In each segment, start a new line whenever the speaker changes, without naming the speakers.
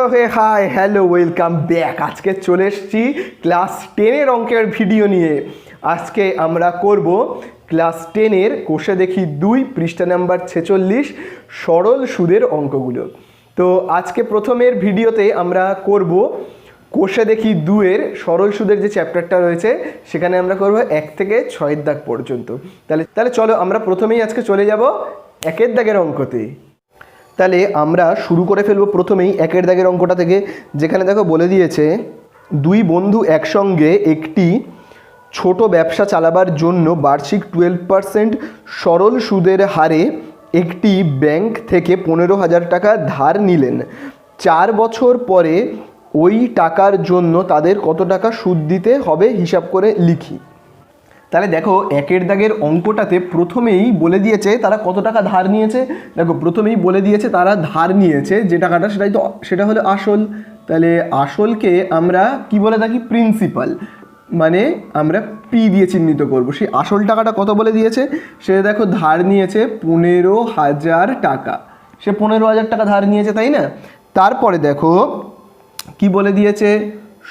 So hey hi hello welcome back. আজকে চলে এসেছি ক্লাস 10-এর অঙ্কের ভিডিও নিয়ে। আজকে আমরা করব ক্লাস 10-এর কোষে দেখি 2 পৃষ্ঠা নাম্বার 46 সরল সুদের অঙ্কগুলো। তো আজকে প্রথমের ভিডিওতে আমরা করব কোষে দেখি 2-এর সরল সুদের যে চ্যাপ্টারটা রয়েছে সেখানে আমরা করব 1 থেকে 6 দাগ পর্যন্ত। তাহলে চলো আমরা প্রথমেই আজকে চলে যাব 1 দাগের অঙ্কতে। তাহলে আমরা শুরু করে ফেলবো প্রথমেই 1 দাগের অঙ্কটা থেকে, যেখানে দেখো বলে দিয়েছে 2 বন্ধু একসঙ্গে একটি ছোট ব্যবসা চালাবার জন্য বার্ষিক 12% সরল সুদের হারে একটি ব্যাংক থেকে 15,000 টাকা ধার নিলেন। 4 বছর পরে ওই টাকার জন্য তাদের কত টাকা সুদ দিতে হবে হিসাব করে লিখি। তাহলে দেখো 1 দাগের অঙ্কটাতে প্রথমেই বলে দিয়েছে তারা কত টাকা ধার নিয়েছে। দেখো প্রথমেই বলে দিয়েছে তারা ধার নিয়েছে যে টাকাটা, সেটা হলো আসল। তাহলে আসলকে আমরা কি বলে থাকি? প্রিন্সিপাল, মানে আমরা পি দিয়ে চিহ্নিত করব। সেই আসল টাকাটা কত বলে দিয়েছে সেটা দেখো ধার নিয়েছে 15,000 টাকা। সে 15,000 টাকা ধার নিয়েছে, তাই না? তারপরে দেখো কি বলে দিয়েছে?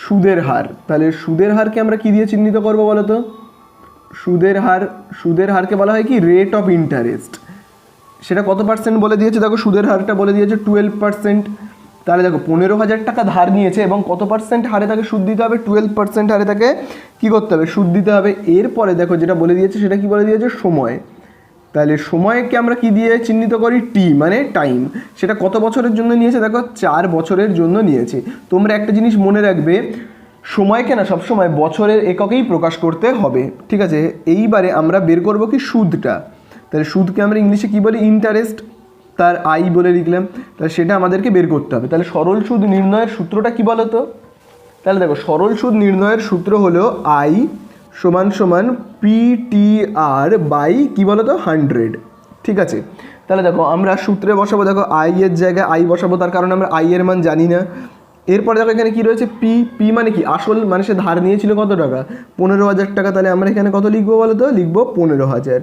সুদের হার। তাহলে সুদের হারকে আমরা কি দিয়ে চিহ্নিত করব বলো তো? সুদের হারকে বলা হয় কি? Rate of interest. সেটা কত পার্সেন্ট বলে দিয়েছে? দেখো সুদের হারটা বলে দিয়েছে 12%। তাহলে দেখো 15,000 টাকা ধার নিয়েছে এবং কত পার্সেন্ট হারে তাকে সুদ দিতে হবে? 12% হারে তাকে কি করতে হবে? সুদ দিতে হবে। এরপরে দেখো যেটা বলে দিয়েছে সেটা কি বলে দিয়েছে? সময়। তাহলে সময়কে আমরা কি দিয়ে চিহ্নিত করি? টি, মানে টাইম। সেটা কত বছরের জন্য নিয়েছে? দেখো 4 বছরের জন্য নিয়েছে। তোমরা একটা জিনিস মনে রাখবে, সময়কে না সবসময় বছরের এককেই প্রকাশ করতে হবে, ঠিক আছে? এইবারে আমরা বের করব কি? সুদটা। তাহলে সুদকে আমরা ইংলিশে কি বলি? ইন্টারেস্ট, তার আই বলে লিখলাম। তাহলে সেটা আমাদেরকে বের করতে হবে। তাহলে সরল সুদ নির্ণয়ের সূত্রটা কি বলো তো? তাহলে দেখো সরল সুদ নির্ণয়ের সূত্র হলো আই সমান সমান PTR বাই কি বলো তো? 100, ঠিক আছে? তাহলে দেখো আমরা সূত্রে বসাবো, দেখো আই এর জায়গায় আই বসাবো, তার কারণ আমরা আই এর মান জানি না। এরপরে দেখো এখানে কি রয়েছে? পি মানে কি? আসল, মানে সে ধার নিয়েছিল কত টাকা? 15,000 টাকা। তাহলে আমরা এখানে কত লিখবো বলো তো? লিখবো 15,000।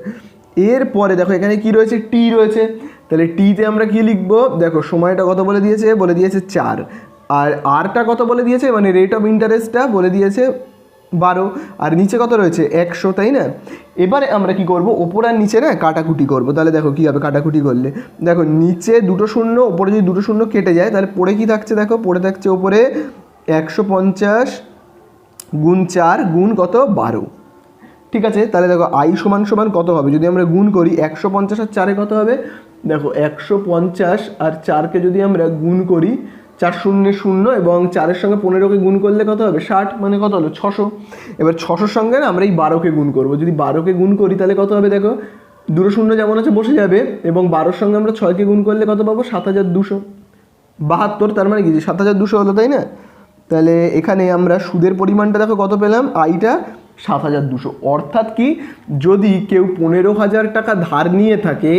এরপরে দেখো এখানে কি রয়েছে? টি রয়েছে। তাহলে টিতে আমরা কি লিখবো? দেখো সময়টা কত বলে দিয়েছে? বলে দিয়েছে 4। আর আরটা কত বলে দিয়েছে? মানে রেট অফ ইন্টারেস্টটা বলে দিয়েছে 12। আর নিচে কত রয়েছে? 100, তাই না? এবারে আমরা কি করব? ওপর আর নিচে না কাটাকুটি করব। তাহলে দেখো কি হবে কাটাকুটি করলে? দেখো নিচে 2 শূন্য, ওপরে যদি 2 শূন্য কেটে যায় তাহলে পড়ে কি থাকছে? দেখো পড়ে থাকছে ওপরে 150 গুণ 4 গুণ কত? 12, ঠিক আছে? তাহলে দেখো আই সমান সমান কত হবে যদি আমরা গুণ করি? 150 আর 4-এ কত হবে? দেখো 150 আর 4-কে যদি আমরা গুণ করি, 4 শূন্য 0 এবং 4-এর সঙ্গে 15-কে গুণ করলে কত হবে? 60, মানে কত হলো? 600। এবার 600-র সঙ্গে না আমরা এই 12-কে গুণ করব। যদি 12-কে গুণ করি তাহলে কত হবে? দেখো 2 শূন্য যেমন আছে বসে যাবে, এবং 12-র সঙ্গে আমরা 6-কে গুণ করলে কত পাবো? 7,272। তার মানে কি? 7,200 হলো, তাই না? তাহলে এখানে আমরা সুদের পরিমাণটা দেখো কত পেলাম? আইটা 7,200। অর্থাৎ কি? যদি কেউ 15,000 টাকা ধার নিয়ে থাকে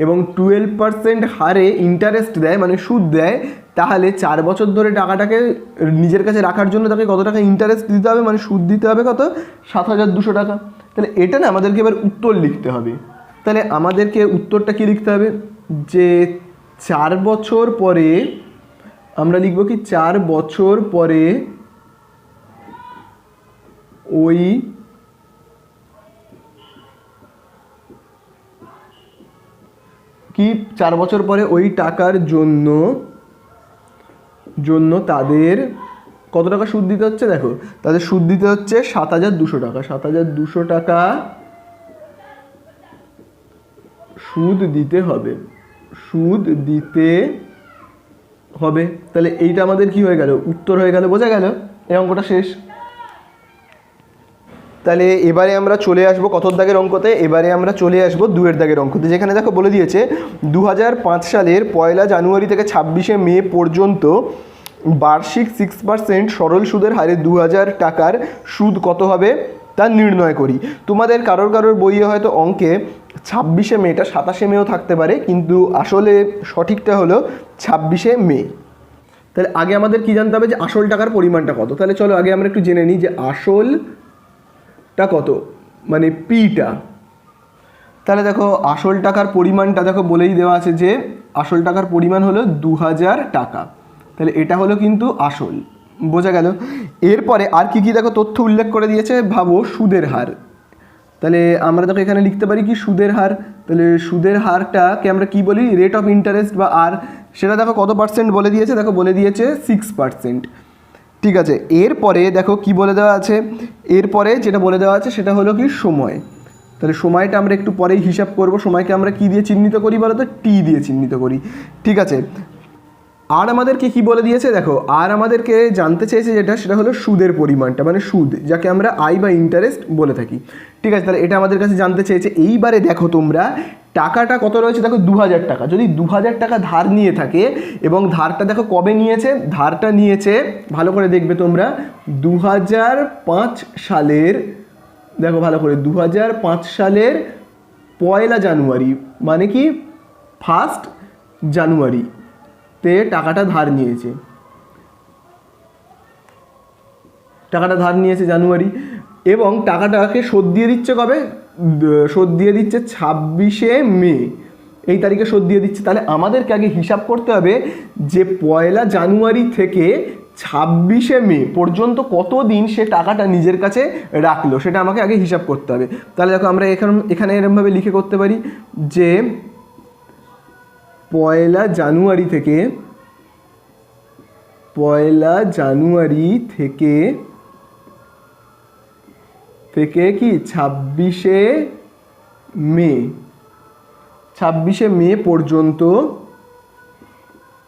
এবং 12% হারে ইন্টারেস্ট দেয়, মানে সুদ দেয়, তাহলে 4 বছর ধরে টাকাটাকে নিজের কাছে রাখার জন্য তাকে কত টাকা ইন্টারেস্ট দিতে হবে? মানে সুদ দিতে হবে কত? 7,200 টাকা। তাহলে এটা না আমাদেরকে এবার উত্তর লিখতে হবে। তাহলে আমাদেরকে উত্তরটা কি লিখতে হবে? যে 4 বছর পরে আমরা লিখব কি? 4 বছর পরে ওই কি 4 বছর পরে ওই টাকার জন্য তাদের কত টাকা সুদ দিতে হচ্ছে? দেখো তাদের সুদ দিতে হচ্ছে 7,200 টাকা। 7,200 টাকা সুদ দিতে হবে, তাহলে এইটা আমাদের কি হয়ে গেল? উত্তর হয়ে গেল। বোঝা গেল? এই অঙ্কটা শেষ। তাহলে এবারে আমরা চলে আসবো কত দাগের অঙ্কতে? এবারে আমরা চলে আসবো 2 দাগের অঙ্কতে, যেখানে দেখো বলে দিয়েছে 2005 সালের 1 জানুয়ারি থেকে 26 মে পর্যন্ত বার্ষিক 6% সরল সুদের হারে 2,000 টাকার সুদ কত হবে তা নির্ণয় করি। তোমাদের কারোর বইয়ে হয়তো অঙ্কে 26 মেটা 27 মেও থাকতে পারে, কিন্তু আসলে সঠিকটা হলো 26 মে। তাহলে আগে আমাদের কি জানতে হবে? যে আসল টাকার পরিমাণটা কত। তাহলে চলো আগে আমরা একটু জেনে নিই যে আসলটা কত, মানে পিটা। তাহলে দেখো আসল টাকার পরিমাণটা দেখো বলেই দেওয়া আছে যে আসল টাকার পরিমাণ হলো 2,000 টাকা। তাহলে এটা হলো কিন্তু আসল, বোঝা গেল। এরপরে আর কি কি দেখো তথ্য উল্লেখ করে দিয়েছে, ভাবো সুদের হার। তাহলে আমরা দেখো এখানে লিখতে পারি কি সুদের হার, তাহলে সুদের হারটাকে আমরা কি বলি, রেট অফ ইন্টারেস্ট বা আর, সেটা দেখো কত পার্সেন্ট বলে দিয়েছে, দেখো বলে দিয়েছে 6%। ঠিক আছে, এরপরে দেখো কি বলে দেওয়া আছে, এরপরে যেটা বলে দেওয়া আছে সেটা হলো কি সময়। তাহলে সময়টা আমরা একটু পরেই হিসাব করব, সময়কে আমরা কি দিয়ে চিহ্নিত করি বলো তো, টি দিয়ে চিহ্নিত করি। ঠিক আছে, আর আমাদেরকে কি বলে দিয়েছে দেখো, আর আমাদেরকে জানতে চেয়েছে যেটা, সেটা হলো সুদের পরিমাণটা, মানে সুদ, যাকে আমরা আই বা ইন্টারেস্ট বলে থাকি। ঠিক আছে, তাহলে এটা আমাদের কাছে জানতে চেয়েছে। এইবারে দেখো তোমরা টাকাটা কত রয়েছে, দেখো 2000 টাকা। যদি 2000 টাকা ধার নিয়ে থাকে এবং ধারটা দেখো কবে নিয়েছে, ধারটা নিয়েছে ভালো করে দেখবে তোমরা 2005 সালের, দেখো ভালো করে 2005 সালের 1 জানুয়ারি, মানে কি 1 জানুয়ারি তে টাকাটা ধার নিয়েছে, টাকাটা ধার নিয়েছে জানুয়ারি, এবং টাকাটাকে শোধ দিয়ে দিচ্ছে কবে, শোধ দিয়ে দিচ্ছে 26শে মে, এই তারিখে শোধ দিয়ে দিচ্ছে। তাহলে আমাদেরকে আগে হিসাব করতে হবে যে 1 জানুয়ারি থেকে 26শে মে পর্যন্ত কতদিন সে টাকাটা নিজের কাছে রাখলো, সেটা আমাকে আগে হিসাব করতে হবে। তাহলে দেখো আমরা এখানে এরকমভাবে লিখে করতে পারি যে 1 জানুয়ারি থেকে 1 জানুয়ারি থেকে কি 26শে মে, 26শে মে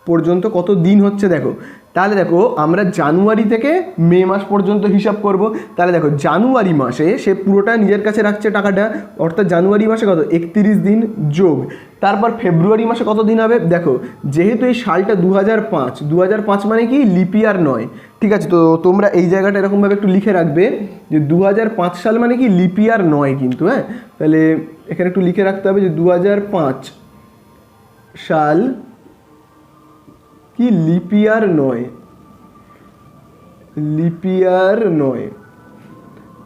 পর্যন্ত কত দিন হচ্ছে দেখো। তাহলে দেখো আমরা জানুয়ারি থেকে মে মাস পর্যন্ত হিসাব করব। তাহলে দেখো জানুয়ারি মাসে সে পুরোটা নিজের কাছে রাখছে টাকাটা, অর্থাৎ জানুয়ারি মাসে কত 31 দিন যোগ, তারপর ফেব্রুয়ারি মাসে কত দিন হবে, দেখো যেহেতু এই সালটা 2005 মানে কি লিপিয়ার নয়। ঠিক আছে, তো তোমরা এই জায়গাটা এরকমভাবে একটু লিখে রাখবে যে 2005 সাল মানে কি লিপিয়ার নয় কিন্তু, হ্যাঁ। তাহলে এখানে একটু লিখে রাখতে হবে যে 2005 সাল কি লিপিয়ার নয়, লিপিয়ার নয়।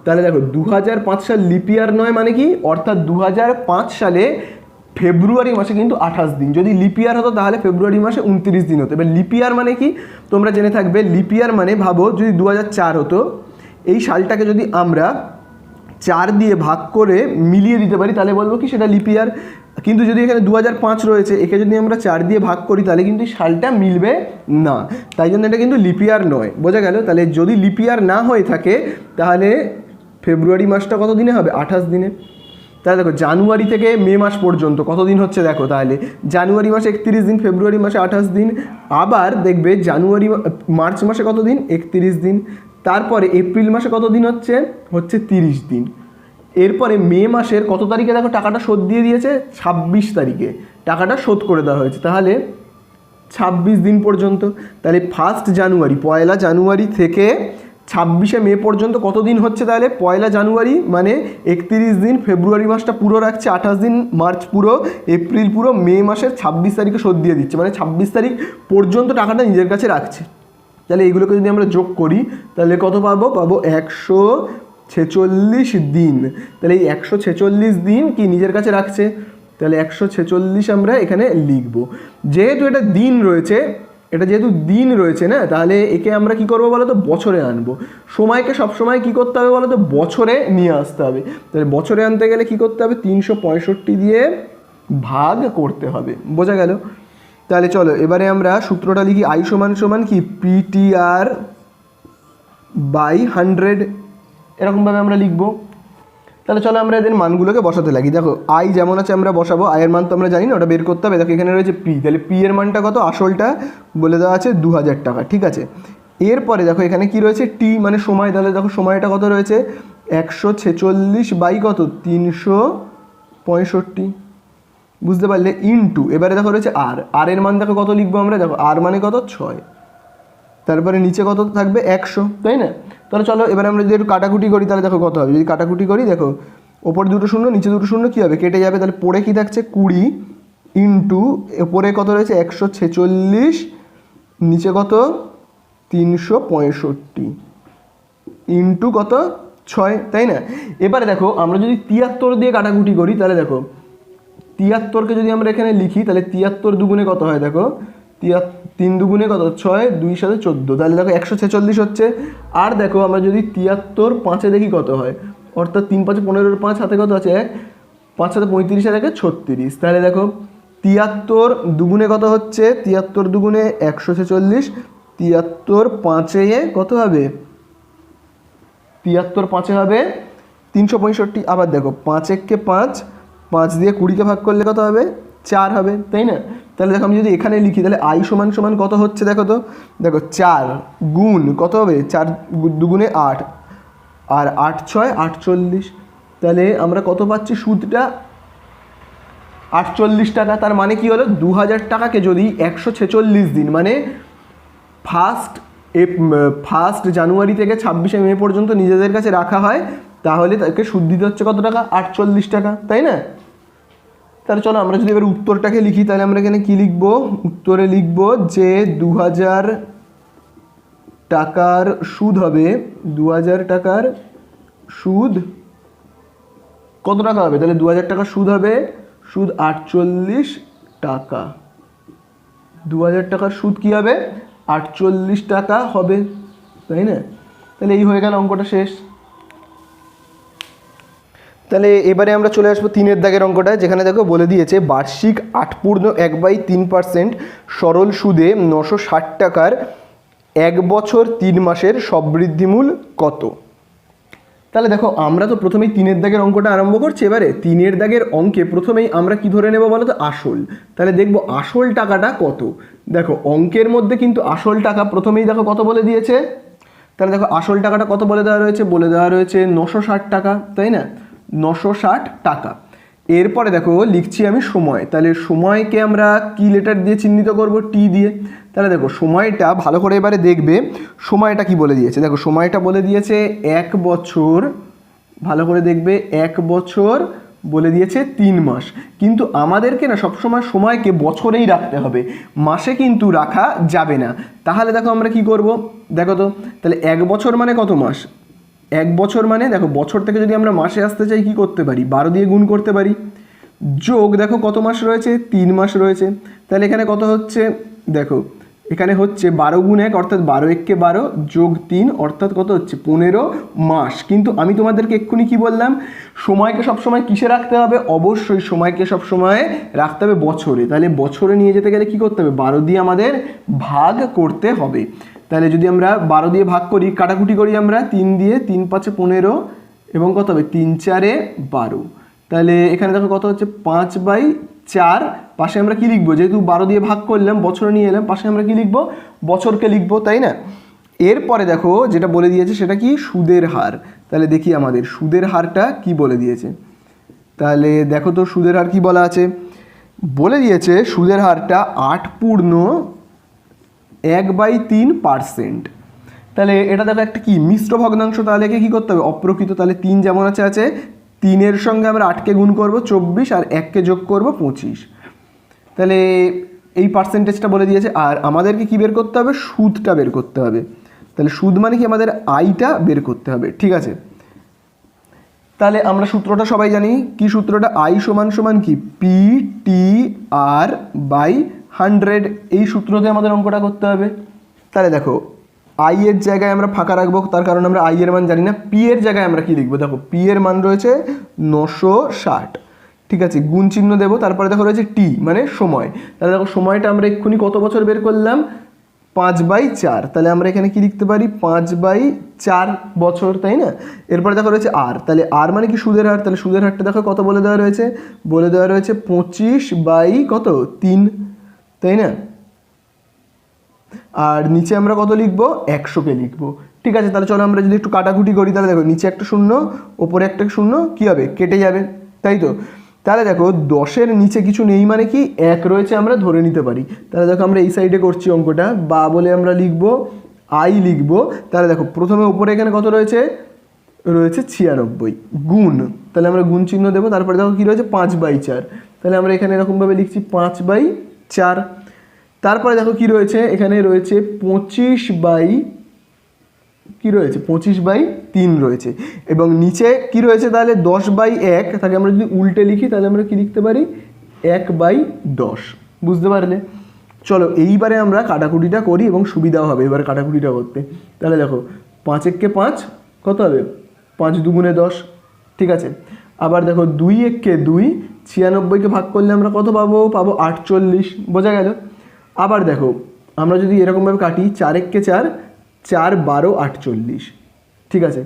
তাহলে দেখো 2005 সাল লিপিয়ার নয় মানে কি, অর্থাৎ 2005 সালে ফেব্রুয়ারি মাসে কিন্তু 28 দিন, যদি লিপিয়ার হতো তাহলে ফেব্রুয়ারি মাসে 29 দিন হতো। এবার লিপিয়ার মানে কি তোমরা জেনে থাকবে, লিপিয়ার মানে ভাবো যদি 2004 হতো, এই সালটাকে যদি আমরা 4 দিয়ে ভাগ করে মিলিয়ে দিতে পারি তাহলে বলবো কি সেটা লিপিয়ার। কিন্তু যদি এখানে 2005 রয়েছে, একে যদি আমরা 4 দিয়ে ভাগ করি তাহলে কিন্তু সালটা মিলবে না, তাই জন্য এটা কিন্তু লিপিয়ার নয়, বোঝা গেল। তাহলে যদি লিপিয়ার না হয়ে থাকে তাহলে ফেব্রুয়ারি মাসটা কত দিনে হবে, 28 দিনে। তাহলে দেখো জানুয়ারি থেকে মে মাস পর্যন্ত কত দিন হচ্ছে দেখো, তাহলে জানুয়ারি মাসে 31 দিন, ফেব্রুয়ারি মাসে 28 দিন, আবার দেখবে মার্চ মাসে কত দিন, 31 দিন, তারপরে এপ্রিল মাসে কত দিন হচ্ছে 30 দিন, এরপরে মে মাসের কত তারিখে দেখো টাকাটা শোধ দিয়ে দিয়েছে, 26 তারিখে টাকাটা শোধ করে দেওয়া হয়েছে, তাহলে 26 দিন পর্যন্ত। তাহলে 1 জানুয়ারি থেকে 26শে মে পর্যন্ত কত দিন হচ্ছে, তাহলে 1 জানুয়ারি মানে 31 দিন, ফেব্রুয়ারি মাসটা পুরো রাখছে 28 দিন, মার্চ পুরো, এপ্রিল পুরো, মে মাসের 26 তারিখে শোধ দিয়ে দিচ্ছে, মানে 26 তারিখ পর্যন্ত টাকাটা নিজের কাছে রাখছে। তাহলে এইগুলোকে যদি আমরা যোগ করি তাহলে কত পাবো, 146 দিন। তাহলে এই 146 দিন কি নিজের কাছে রাখছে, তাহলে 146 আমরা এখানে লিখব। যেহেতু এটা দিন রয়েছে, না, তাহলে একে আমরা কি করব বলো তো, বছরে আনবো। সময়কে সবসময় কি করতে হবে বলো তো, বছরে নিয়ে আসতে হবে। তাহলে বছরে আনতে গেলে কি করতে হবে, 365 দিয়ে ভাগ করতে হবে, বোঝা গেল। তাহলে চলো এবারে আমরা সূত্রটা লিখি, আই সমান কি পিটিআর বাই 100, এরকমভাবে আমরা লিখবো। তাহলে চলো আমরা এদের মানগুলোকে বসাতে লাগি। দেখো আই যেমন আছে আমরা বসাবো, আয়ের মান তো আমরা জানি না, ওটা বের করতে হবে। দেখো এখানে রয়েছে পি, তাহলে পি এর মানটা কত, আসলটা বলে দেওয়া আছে 2000 টাকা, ঠিক আছে। এরপরে দেখো এখানে কি রয়েছে, টি মানে সময়, তাহলে দেখো সময়টা কত রয়েছে, 146 বাই কত 365, বুঝতে পারলে, ইনটু এবারে দেখো রয়েছে আর এর মান দেখো কত লিখবো আমরা, দেখো আর মানে কত 6, তারপরে নিচে কত থাকবে 100, তাই না। তাহলে চলো এবার আমরা যদি একটু কাটাকুটি করি তাহলে দেখো কত হবে, যদি কাটাকুটি করি দেখো ওপরে 2 শূন্য নিচে 2 শূন্য কী হবে, কেটে যাবে। তাহলে পড়ে কি থাকছে 20 ইন্টু ওপরে কত রয়েছে 146, নিচে কত 365 ইন্টু কত 6, তাই না। এবারে দেখো আমরা যদি 73 দিয়ে কাটাকুটি করি তাহলে দেখো 73কে যদি আমরা এখানে লিখি তাহলে 73 দুগুণে কত হয়, দেখো তিন দুগুণে কত 6, 2 সাথে 14, তাহলে দেখো 146 হচ্ছে। আর দেখো আমরা যদি 73 5-এ দেখি কত হয়, অর্থাৎ 3 5 15, 5 হাতে কত আছে 1, 5 সাথে 35 আর 1 36, তাহলে দেখো 73 দুগুণে কত হচ্ছে, 73 দুগুণে 146, 73 5-এ কত হবে, 73 5-এ হবে 365। আবার দেখো 5 1-কে 5, 5 দিয়ে 20-কে ভাগ করলে কত হবে 4 হবে, তাই না? তাহলে দেখো আমি যদি এখানে লিখি তাহলে আই সমান সমান কত হচ্ছে দেখো তো, দেখো 4 গুণ কত হবে, 4 দুগুণে 8, আর 8 6 48, তাহলে আমরা কত পাচ্ছি সুদটা 48 টাকা। তার মানে কি হলো, 2000 টাকাকে যদি 146 দিন মানে ফার্স্ট জানুয়ারি থেকে 26শে মে পর্যন্ত নিজেদের কাছে রাখা হয়, তাহলে তাকে সুদ দিতে হচ্ছে কত টাকা, 48 টাকা, তাই না? তাহলে চলো আমরা যদি এবার উত্তরটাকে লিখি, তাহলে আমরা এখানে কি লিখব, উত্তরে লিখব যে 2000 টাকার সুদ হবে, 2000 টাকার সুদ কত টাকা হবে, তাহলে 2000 টাকার সুদ হবে, সুদ 48 টাকা। 2000 টাকার সুদ কি হবে, 48 টাকা হবে, তাই না? তাহলে এই হয়ে গেল অঙ্কটা শেষ। তাহলে এবারে আমরা চলে আসবো 3-এর দাগের অঙ্কটা, যেখানে দেখো বলে দিয়েছে বার্ষিক 8.1/3% সরল সুদে 960 টাকার 1 বছর 3 মাসের সবৃদ্ধিমূল কত। তাহলে দেখো আমরা তো প্রথমেই 3-এর দাগের অঙ্কটা আরম্ভ করছি। এবারে 3-এর দাগের অঙ্কে প্রথমেই আমরা কি ধরে নেব বলো তো, আসল। তাহলে দেখবো আসল টাকাটা কত। দেখো অঙ্কের মধ্যে কিন্তু আসল টাকা প্রথমেই দেখো কত বলে দিয়েছে, তাহলে দেখো আসল টাকাটা কত বলে দেওয়া রয়েছে, বলে দেওয়া রয়েছে 960 টাকা, তাই না? 960 টাকা। এরপরে দেখো লিখছি আমি সময়, তাহলে সময়কে আমরা কি লেটার দিয়ে চিহ্নিত করব, টি দিয়ে। তাহলে দেখো সময়টা ভালো করে এবারে দেখবে, সময়টা কি বলে দিয়েছে, দেখো সময়টা বলে দিয়েছে 1 বছর, ভালো করে দেখবে 1 বছর বলে দিয়েছে 3 মাস। কিন্তু আমাদেরকে না সবসময় সময়কে বছরেই রাখতে হবে, মাসে কিন্তু রাখা যাবে না। তাহলে দেখো আমরা কি করব, দেখো তো, তাহলে 1 বছর মানে কত মাস, 1 বছর মানে দেখো বছর থেকে যদি আমরা মাসে আসতে চাই কি করতে পারি, 12 দিয়ে গুণ করতে পারি, যোগ দেখো কত মাস রয়েছে, 3 মাস রয়েছে। তাহলে এখানে কত হচ্ছে, দেখো এখানে হচ্ছে 12 গুণ 1 অর্থাৎ 12 1-কে 12 যোগ 3 অর্থাৎ কত হচ্ছে 15 মাস। কিন্তু আমি তোমাদেরকে এক্ষুনি কি বললাম, সময়কে সবসময় কিসে রাখতে হবে, অবশ্যই সময়কে সবসময় রাখতে হবে বছরে। তাহলে বছরে নিয়ে যেতে গেলে কি করতে হবে, 12 দিয়ে আমাদের ভাগ করতে হবে। তাহলে যদি আমরা 12 দিয়ে ভাগ করি, কাটাকুটি করি আমরা 3 দিয়ে, 3 5 15 এবং কত হবে 3 4 12। তাহলে এখানে দেখো কত হচ্ছে 5/4, পাশে আমরা কি লিখবো, যেহেতু 12 দিয়ে ভাগ করলাম বছরে নিয়ে এলাম, পাশে আমরা কি লিখবো, বছরকে লিখবো, তাই না? এরপরে দেখো যেটা বলে দিয়েছে সেটা কি, সুদের হার। তাহলে দেখি আমাদের সুদের হারটা কি বলে দিয়েছে। তাহলে দেখো তো সুদের হার কি বলা আছে, বলে দিয়েছে সুদের হারটা 8.1/3%। তাহলে এটা দেখো একটা কি মিশ্র ভগ্নাংশ, তাহলে কি করতে হবে, অপ্রকৃত। তাহলে 3 যেমন আছে 3-এর সঙ্গে আমরা 8-কে গুণ করব 24 আর 1-কে যোগ করব 25। তাহলে এই পার্সেন্টেজটা বলে দিয়েছে। আর আমাদেরকে কি বের করতে হবে, সুদটা বের করতে হবে। তাহলে সুদ মানে কি, আমাদের আয়টা বের করতে হবে, ঠিক আছে? তাহলে আমরা সূত্রটা সবাই জানি, কি সূত্রটা, আই সমান সমান কি, PTR/100, এই সূত্রতে আমাদের অঙ্কটা করতে হবে। তাহলে দেখো আই এর জায়গায় আমরা ফাঁকা রাখবো, তার কারণ আমরা আই এর মান জানি না। পি এর জায়গায় আমরা কি লিখবো, দেখো পি এর মান রয়েছে 960, ঠিক আছে, গুণ চিহ্ন দেবো। তারপরে দেখো রয়েছে টি মানে সময়। তাহলে দেখো সময়টা আমরা এক্ষুনি কত বছর বের করলাম, 5/4। তাহলে আমরা এখানে কি লিখতে পারি, 5/4 বছর, তাই না? এরপরে দেখো রয়েছে আর, তাহলে আর মানে কি সুদের হার। তাহলে সুদের হারটা দেখো কত বলে দেওয়া রয়েছে, বলে দেওয়া রয়েছে 25/3, তাই না? আর নিচে আমরা কত লিখবো, 100-কে লিখবো, ঠিক আছে? তাহলে চলো আমরা যদি একটু কাটাকুটি করি, তাহলে দেখো নিচে একটা শূন্য ওপরে একটা শূন্য কি হবে, কেটে যাবে, তাই তো? তাহলে দেখো 10-এর নিচে কিছু নেই মানে কি 1 রয়েছে আমরা ধরে নিতে পারি। তাহলে দেখো আমরা এই সাইডে করছি অঙ্কটা, বা বলে আমরা লিখবো আই লিখবো। তাহলে দেখো প্রথমে উপরে এখানে কত রয়েছে, রয়েছে 96 গুণ, তাহলে আমরা গুণ চিহ্ন দেবো। তারপরে দেখো কি রয়েছে 5/4, তাহলে আমরা এখানে এরকমভাবে লিখছি 5/4। তারপরে দেখো কি রয়েছে, এখানে রয়েছে 25/3 রয়েছে, এবং নিচে কি রয়েছে, তাহলে 10/1, তাকে আমরা যদি উল্টে লিখি তাহলে আমরা কি লিখতে পারি, 1/10, বুঝতে পারলে? চলো এইবারে আমরা কাটাকুটিটা করি এবং সুবিধাও হবে এবার কাটাকুটিটা করতে। তাহলে দেখো 5 একে 5 কত হবে, 5 দুগুণে 10, ঠিক আছে। আবার দেখো 2 একে 2, 96কে ভাগ করলে আমরা কত পাবো, পাবো 48, বোঝা গেল। আবার দেখো আমরা যদি এরকমভাবে কাটি 4 একে 4, 4 12 48, ঠিক আছে।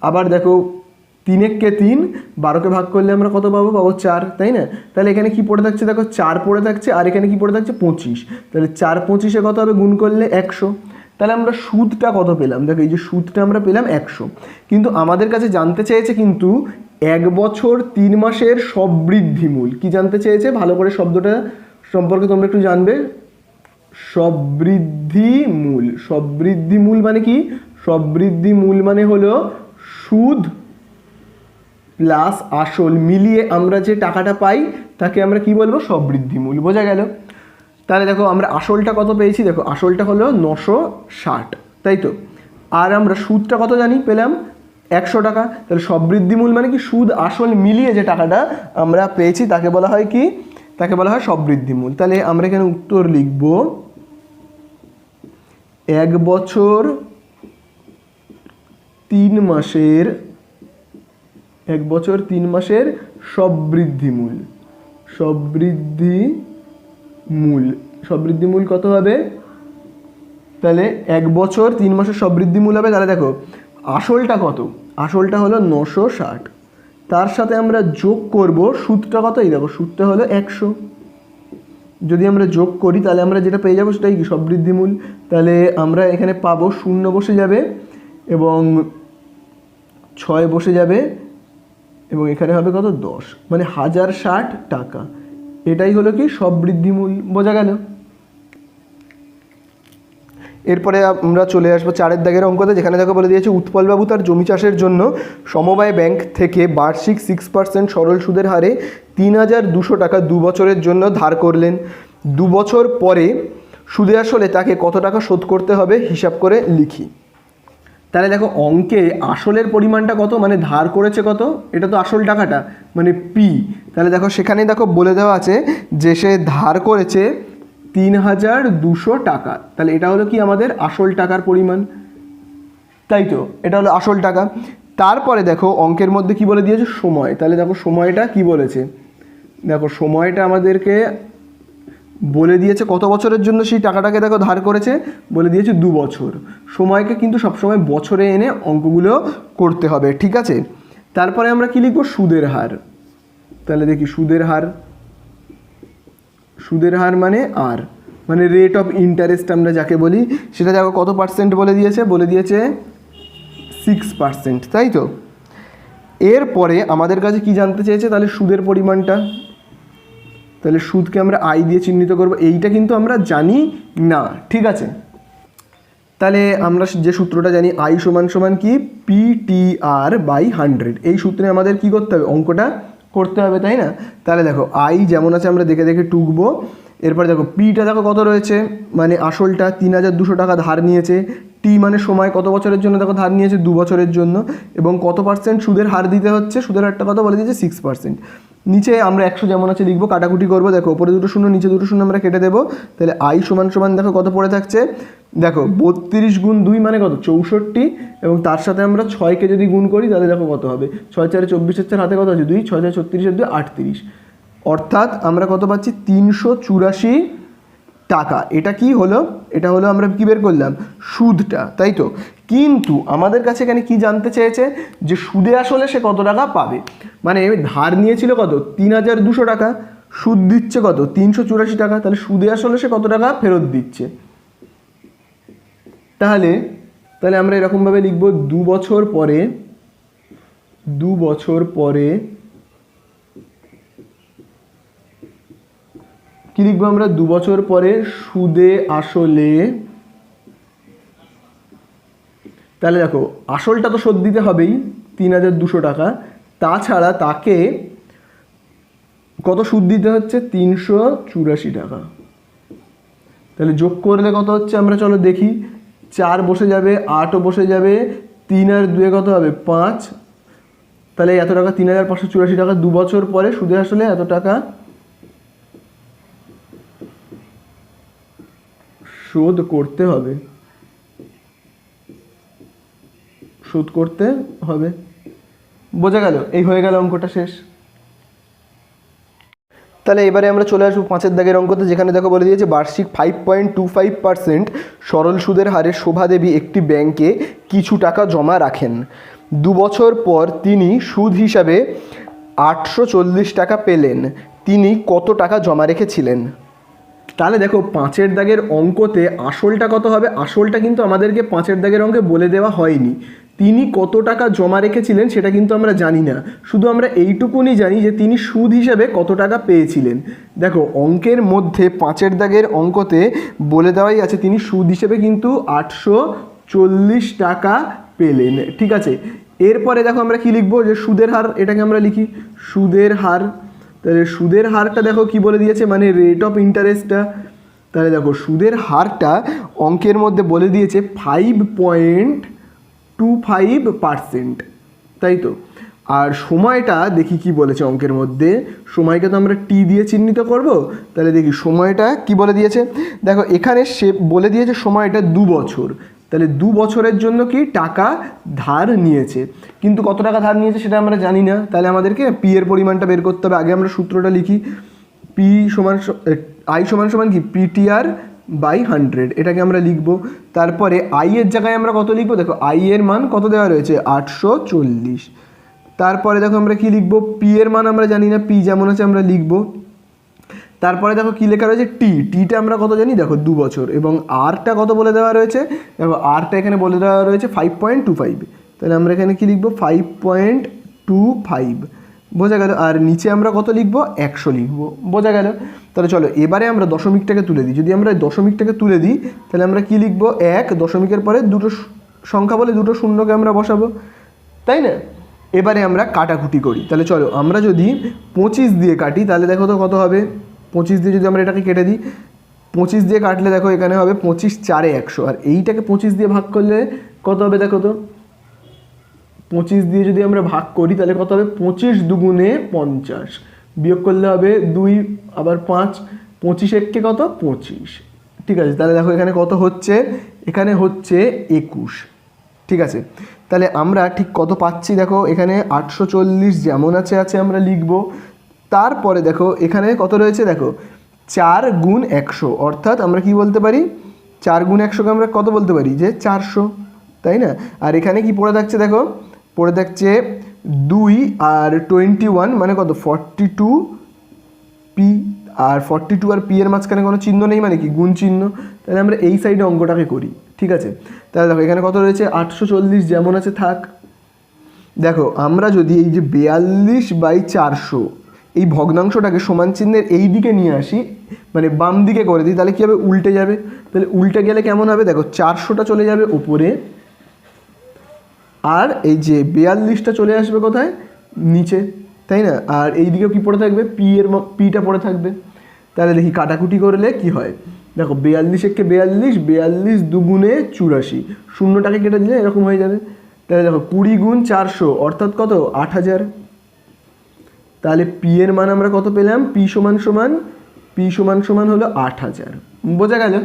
আবার দেখো 3 একে 3, 12কে ভাগ করলে আমরা কত পাবো, পাবো 4, তাই না। তাহলে এখানে কি পড়ে থাকছে, দেখো 4 পড়ে থাকছে, আর এখানে কি পড়ে থাকছে 25, তাহলে 4 25-এ কত হবে, গুণ করলে 100। তাহলে আমরা সুদটা কত পেলাম, দেখো এই যে সুদটা আমরা পেলাম 100। কিন্তু আমাদের কাছে জানতে চেয়েছে কিন্তু 1 বছর 3 মাসের সববৃদ্ধি মূল। কি জানতে চেয়েছে, ভালো করে শব্দটা সম্পর্কে তোমরা একটু জানবে। সববৃদ্ধি মূল, সববৃদ্ধি মূল মানে কি, সববৃদ্ধি মূল মানে হলো সুদ প্লাস আসল মিলিয়ে আমরা যে টাকাটা পাই তাকে আমরা কি বলবো, সববৃদ্ধি মূল, বোঝা গেল। তাহলে দেখো আমরা আসলটা কত পেয়েছি, দেখো আসলটা হলো 960, তাই তো। আর আমরা সুদটা কত জানি, পেলাম 100 টাকা। তাহলে সববৃদ্ধি মূল মানে কি, সুদ আসল মিলিয়ে যে টাকাটা আমরা পেয়েছি তাকে বলা হয় কি, তাকে বলা হয় সববৃদ্ধি মূল। তাহলে আমরা এখানে উত্তর লিখব 1 বছর 3 মাসের, 1 বছর 3 মাসের সববৃদ্ধি মূল, সববৃদ্ধি মূল, সববৃদ্ধি মূল কত হবে, তাহলে 1 বছর 3 মাসের সববৃদ্ধি মূল হবে। তাহলে দেখো আসলটা কত, আসলটা হলো 960, তার সাথে আমরা যোগ করব সুদটা কত, এই দেখো সুদটা হলো 100। যদি আমরা যোগ করি তাহলে আমরা যেটা পেয়ে যাবো সেটাই কি, সববৃদ্ধি মূল। তাহলে আমরা এখানে পাবো 0 বসে যাবে এবং 6 বসে যাবে এবং এখানে হবে কত, 10, মানে 1060 টাকা। এটাই হলো কি সববৃদ্ধি মূল, বোঝা গেল। এরপরে আমরা চলে আসবো 4 দাগের অঙ্কতে, যেখানে দেখো বলে দিয়েছে উৎপলবাবু তার জমি চাষের জন্য সমবায় ব্যাংক থেকে বার্ষিক 6% সরল সুদের হারে 3200 টাকা 2 বছরের জন্য ধার করলেন। 2 বছর পরে সুদে আসলে তাকে কত টাকা শোধ করতে হবে হিসাব করে লিখি। তাহলে দেখো অঙ্কে আসলের পরিমাণটা কত, মানে ধার করেছে কত, এটা তো আসল টাকাটা মানে পি। তাহলে দেখো সেখানেই দেখো বলে দেওয়া আছে যে সে ধার করেছে 3200 টাকা। তাহলে এটা হলো কি আমাদের আসল টাকার পরিমাণ, তাই তো, এটা হলো আসল টাকা। তারপরে দেখো অঙ্কের মধ্যে কি বলে দিয়েছে, সময়। তাহলে দেখো সময়টা কি বলেছে, দেখো সময়টা আমাদেরকে বলে দিয়েছে কত বছরের জন্য সেই টাকাটাকে দেখো ধার করেছে, বলে দিয়েছে 2 বছর। সময়কে কিন্তু সবসময় বছরে এনে অঙ্কগুলো করতে হবে, ঠিক আছে। তারপরে আমরা কি লিখবো, সুদের হার। তাহলে দেখি সুদের হার, সুদের হার মানে আর, মানে রেট অফ ইন্টারেস্ট আমরা যাকে বলি, সেটা দেখো কত পার্সেন্ট বলে দিয়েছে, বলে দিয়েছে 6%, তাই তো। এরপরে আমাদের কাছে কি জানতে চেয়েছে, তাহলে সুদের পরিমাণটা। তাহলে সুদকে আমরা আই দিয়ে চিহ্নিত করব, এইটা কিন্তু আমরা জানি না, ঠিক আছে। তাহলে আমরা যে সূত্রটা জানি, আই সমান সমান কি, PTR/100, এই সূত্রে আমাদের কি করতে হবে, অঙ্কটা করতে হবে, তাই না। তাহলে দেখো আই যেমন আছে আমরা দেখে দেখে টুকবো। এরপর দেখো পিটা দেখো কত রয়েছে, মানে আসলটা 3200 টাকা ধার নিয়েছে। টি মানে সময়, কত বছরের জন্য দেখো ধার নিয়েছে, 2 বছরের জন্য। এবং কত পার্সেন্ট সুদের হার দিতে হচ্ছে, সুদের হারটা কত বলে দিয়েছে 6%। নিচে আমরা 100 যেমন আছে লিখবো, কাটাকুটি করবো, দেখো ওপরে 2 শূন্য নিচে 2 শূন্য আমরা কেটে দেবো। তাহলে আই সমান সমান দেখো কত পড়ে থাকছে, দেখো 32 গুণ 2 মানে কত, 64, এবং তার সাথে আমরা 6কে যদি গুণ করি তাহলে দেখো কত হবে, 6 4 24, 4 হাতে কত আছে 2, 6 4 36, 2 38, অর্থাৎ আমরা কত পাচ্ছি 384 টাকা। এটা কি হলো, এটা হলো আমরা কি বের করলাম, সুদটা, তাই তো। কিন্তু আমাদের কাছে এখানে কি জানতে চেয়েছে, যে সুদে আসলে সে কত টাকা পাবে, মানে ধার নিয়েছিল কত 3200 টাকা, সুদ দিচ্ছে কত 384 টাকা, তাহলে সুদে আসলে সে কত টাকা ফেরত দিচ্ছে। তাহলে তাহলে আমরা এরকমভাবে লিখবো 2 বছর পরে, 2 বছর পরে কি লিখবো আমরা, 2 বছর পরে সুদে আসলে, তাহলে দেখো আসলটা তো শোধ দিতে হবেই 3200 টাকা, তাছাড়া তাকে কত সুদ দিতে হচ্ছে 384 টাকা। তাহলে যোগ করলে কত হচ্ছে আমরা চলো দেখি, 4 বসে যাবে, 8ও বসে যাবে, 3 আর 2 কত হবে 5, তাহলে এত টাকা 3584 টাকা 2 বছর পরে সুদে আসলে এত টাকা শোধ করতে হবে, শোধ করতে হবে। বোঝা গেল? এই হয়ে গেল অঙ্কটা শেষ। তাহলে এবারে আমরা চলে আসবো 5 দাগের অঙ্কতে, যেখানে দেখো বলে দিয়েছে বার্ষিক 5.25% সরল সুদের হারে শোভাদেবী একটি ব্যাংকে কিছু টাকা জমা রাখেন। 2 বছর পর তিনি সুদ হিসাবে 840 টাকা পেলেন। তিনি কত টাকা জমা রেখেছিলেন? তাহলে দেখো 5 দাগের অঙ্কতে আসলটা কত হবে, আসলটা কিন্তু আমাদেরকে 5 দাগের অঙ্কে বলে দেওয়া হয়নি। তিনি কত টাকা জমা রেখেছিলেন সেটা কিন্তু আমরা জানি না, শুধু আমরা এইটুকুনি জানি যে তিনি সুদ হিসেবে কত টাকা পেয়েছিলেন। দেখো অঙ্কের মধ্যে 5 দাগের অঙ্কতে বলে দেওয়াই আছে তিনি সুদ হিসেবে কিন্তু 840 টাকা পেলেন। ঠিক আছে, এরপরে দেখো আমরা কি লিখবো, যে সুদের হার, এটাকে আমরা লিখি সুদের হার। তাহলে সুদের হারটা দেখো কি বলে দিয়েছে, মানে রেট অফ ইন্টারেস্টটা। তাহলে দেখো সুদের হারটা অঙ্কের মধ্যে বলে দিয়েছে 5.25%, তাই তো। আর সময়টা দেখি কি বলেছে অঙ্কের মধ্যে, সময়কে তো আমরা টি দিয়ে চিহ্নিত করব। তাহলে দেখি সময়টা কি বলে দিয়েছে, দেখো এখানে সে বলে দিয়েছে সময়টা 2 বছর। তাহলে 2 বছরের জন্য কি টাকা ধার নিয়েছে, কিন্তু কত টাকা ধার নিয়েছে সেটা আমরা জানি না। তাহলে আমাদেরকে পি এর পরিমাণটা বের করতে হবে। আগে আমরা সূত্রটা লিখি, পি সমান আই সমান সমান কি পিটিআর বাই 100, এটাকে আমরা লিখব। তারপরে আই এর জায়গায় আমরা কত লিখবো, দেখো আই এর মান কত দেওয়া রয়েছে 840। তারপরে দেখো আমরা কি লিখবো, পি এর মান আমরা জানি না, পি যেমন আছে আমরা লিখবো। তারপরে দেখো কি লেখা রয়েছে টি, টিটা আমরা কত জানি, দেখো 2 বছর, এবং আরটা কত বলে দেওয়া রয়েছে, দেখো আরটা এখানে বলে দেওয়া রয়েছে 5.25। তাহলে আমরা এখানে কি লিখবো 5.25, বোঝা গেল। আর নিচে আমরা কত লিখবো 100 লিখবো, বোঝা গেল। তাহলে চলো এবারে আমরা দশমিকটাকে তুলে দিই। যদি আমরা দশমিকটাকে তুলে দিই তাহলে আমরা কি লিখবো, 1 দশমিকের পরে দুটো সংখ্যা বলে দুটো শূন্যকে আমরা বসাবো, তাই না। এবারে আমরা কাটাকুটি করি। তাহলে চলো আমরা যদি 25 দিয়ে কাটি তাহলে দেখো তো কত হবে, 25 দিয়ে যদি আমরা এটাকে কেটে দিই, 25 দিয়ে কাটলে দেখো এখানে হবে 25 4 100, আর এইটাকে 25 দিয়ে ভাগ করলে কত হবে, দেখো তো 25 দিয়ে যদি আমরা ভাগ করি তাহলে কত হবে, 25 দুগুণে 50, বিয়োগ করলে হবে 2 আবার 5, 25 এককে কত 25। ঠিক আছে, তাহলে দেখো এখানে কত হচ্ছে, এখানে হচ্ছে 21। ঠিক আছে, তাহলে আমরা ঠিক কত পাচ্ছি, দেখো এখানে 840 যেমন আছে আমরা লিখব। তারপরে দেখো এখানে কত রয়েছে, দেখো 4 গুণ 100, অর্থাৎ আমরা কি বলতে পারি, 4 গুণ 100কে আমরা কত বলতে পারি, যে 400, তাই না। আর এখানে কি পড়ে থাকছে, দেখো পড়ে থাকছে 2 আর 21 মানে কত 42 পি, আর 42 আর পি এর মাঝখানে কোনো চিহ্ন নেই মানে কি গুণ চিহ্ন। তাহলে আমরা এই সাইডে অঙ্কটাকে করি। ঠিক আছে, তাহলে দেখো এখানে কত রয়েছে 840 যেমন আছে থাক। দেখো আমরা যদি এই যে 42/400 এই ভগ্নাংশটাকে সমান চিহ্নের এই দিকে নিয়ে আসি, মানে বাম দিকে করে দিই, তাহলে কী হবে, উল্টে যাবে। তাহলে উল্টে গেলে কেমন হবে, দেখো 400টা চলে যাবে ওপরে, আর এই যে 42টা চলে আসবে কোথায়, নিচে, তাই না। আর এই দিকেও কী পড়ে থাকবে, পিটা পড়ে থাকবে। তাহলে দেখি কাটাকুটি করলে কি হয়, দেখো 42 একে 42, 42 দুগুণে 84, শূন্যটাকে কেটে দিলে এরকম হয়ে যাবে। তাহলে দেখো 20 গুণ 400 অর্থাৎ কত 8000। তাহলে পি এর মান আমরা কত পেলাম, পি সমান সমান হলো 8000, বোঝা গেল।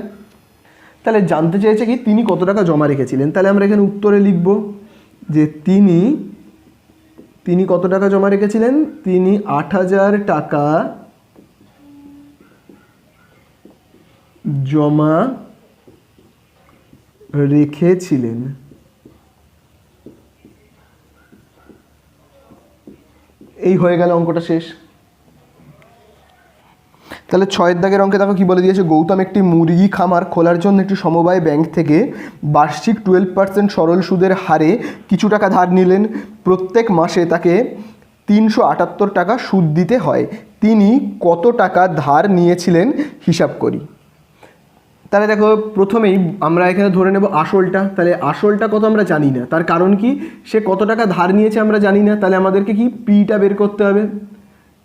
তাহলে জানতে চেয়েছে কি তিনি কত টাকা জমা রেখেছিলেন। তাহলে আমরা এখানে উত্তরে লিখব যে তিনি কত টাকা জমা রেখেছিলেন, তিনি 8000 টাকা জমা রেখেছিলেন। এই হয়ে গেল অঙ্কটা শেষ। তাহলে 6 দাগের অঙ্কে দেখো কি বলে দিয়েছে, গৌতম একটি মুরগি খামার খোলার জন্য একটি সমবায় ব্যাংক থেকে বার্ষিক 12% সরল সুদের হারে কিছু টাকা ধার নিলেন। প্রত্যেক মাসে তাকে 378 টাকা সুদ দিতে হয়। তিনি কত টাকা ধার নিয়েছিলেন হিসাব করি। তাহলে দেখো প্রথমেই আমরা এখানে ধরে নেব আসলটা। তাহলে আসলটা কত আমরা জানি না, তার কারণ কি, সে কত টাকা ধার নিয়েছে আমরা জানি না। তাহলে আমাদেরকে কি পিটা বের করতে হবে।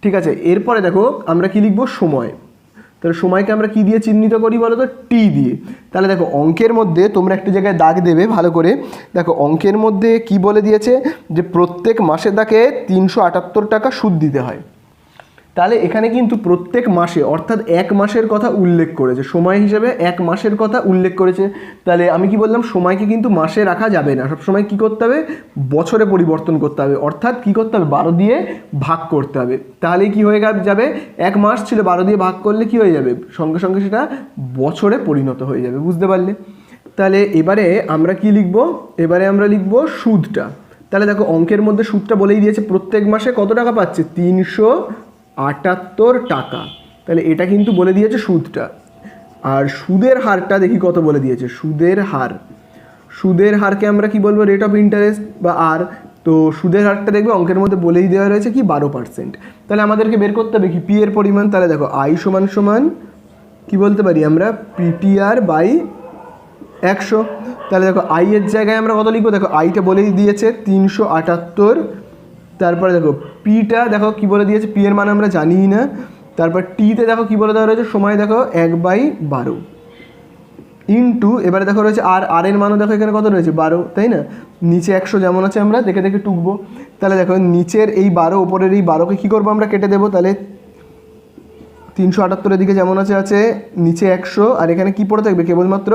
ঠিক আছে, এরপরে দেখো আমরা কি লিখবো, সময়। তাহলে সময়কে আমরা কি দিয়ে চিহ্নিত করি বলো তো, টি দিয়ে। তাহলে দেখো অঙ্কের মধ্যে তোমরা একটা জায়গায় দাগ দেবে ভালো করে। দেখো অঙ্কের মধ্যে কি বলে দিয়েছে, যে প্রত্যেক মাসে তাকে 378 টাকা সুদ দিতে হয়। তাহলে এখানে কিন্তু প্রত্যেক মাসে অর্থাৎ এক মাসের কথা উল্লেখ করেছে, সময় হিসেবে এক মাসের কথা উল্লেখ করেছে। তাহলে আমি কি বললাম, সময়কে কিন্তু মাসে রাখা যাবে না, সবসময় কি করতে হবে, বছরে পরিবর্তন করতে হবে, অর্থাৎ কি করতে হবে, 12 দিয়ে ভাগ করতে হবে। তাহলে কি হয়ে যাবে, এক মাস ছিল 12 দিয়ে ভাগ করলে কি হয়ে যাবে, সঙ্গে সঙ্গে সেটা বছরে পরিণত হয়ে যাবে, বুঝতে পারলে। তাহলে এবারে আমরা কি লিখব, এবারে আমরা লিখব সুদটা। তাহলে দেখো অঙ্কের মধ্যে সুদটা বলেই দিয়েছে, প্রত্যেক মাসে কত টাকা পাচ্ছে, 378 টাকা। তাহলে এটা কিন্তু বলে দিয়েছে সুদটা। আর সুদের হারটা দেখি কত বলে দিয়েছে, সুদের হার, সুদের হারকে আমরা কি বলবো, রেট অফ ইন্টারেস্ট বা আর। তো সুদের হারটা দেখবে অঙ্কের মধ্যে বলেই দেওয়া রয়েছে কি 12%। তাহলে আমাদেরকে বের করতে হবে কি, পি এর পরিমাণ। তাহলে দেখো আই সমান সমান কি বলতে পারি আমরা, পিটিআর বাই 100। তাহলে দেখো আই এর জায়গায় আমরা কত লিখবো, দেখো আইটা বলেই দিয়েছে 378। তারপরে দেখো পিটা দেখো কি বলে দিয়েছে, পি এর মান আমরা জানিই না। তারপর টিতে দেখো কি বলে দেওয়া রয়েছে, সময় দেখো 1/12 ইন্টু, এবারে দেখো রয়েছে আর, আর এর মানও দেখো এখানে কত রয়েছে 12, তাই না। নিচে 100 যেমন আছে আমরা দেখে দেখে টুকবো। তাহলে দেখো নিচের এই 12 ওপরের এই 12কে কী করবো আমরা, কেটে দেবো। তাহলে 378-এর দিকে যেমন আছে নিচে 100, আর এখানে কি পড়ে থাকবে, কেবলমাত্র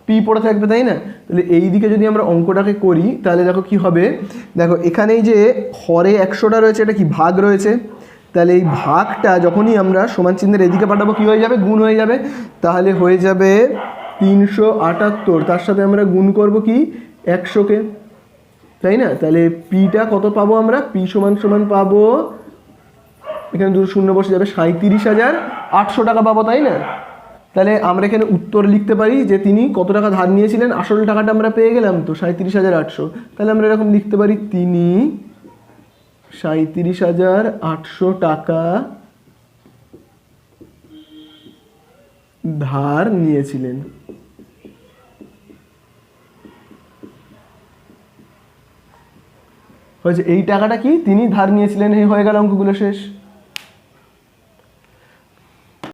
পি পড়ে থাকবে, তাই না। তাহলে এই দিকে যদি আমরা অঙ্কটাকে করি তাহলে দেখো কি হবে, দেখো এখানে এই যে হরে 100টা রয়েছে, এটা কি ভাগ রয়েছে। তাহলে এই ভাগটা যখনই আমরা সমান চিহ্নের এদিকে পাঠাবো কি হয়ে যাবে, গুণ হয়ে যাবে। তাহলে হয়ে যাবে 378, তার সাথে আমরা গুণ করব কি 100কে, তাই না। তাহলে পিটা কত পাবো আমরা, পি সমান সমান পাবো, এখানে দুটো শূন্য বসে যাবে, 37,800 টাকা পাবো, তাই না। তাহলে আমরা এখানে উত্তর লিখতে পারি যে তিনি কত টাকা ধার নিয়েছিলেন, আসল টাকাটা আমরা পেয়ে গেলাম তো 37,800। তাহলে আমরা এরকম লিখতে পারি, তিনি 37,800 টাকা ধার নিয়েছিলেন। হয়েছে, এই টাকাটা কি তিনি ধার নিয়েছিলেন, এই হয়ে গেল অঙ্কগুলো শেষ।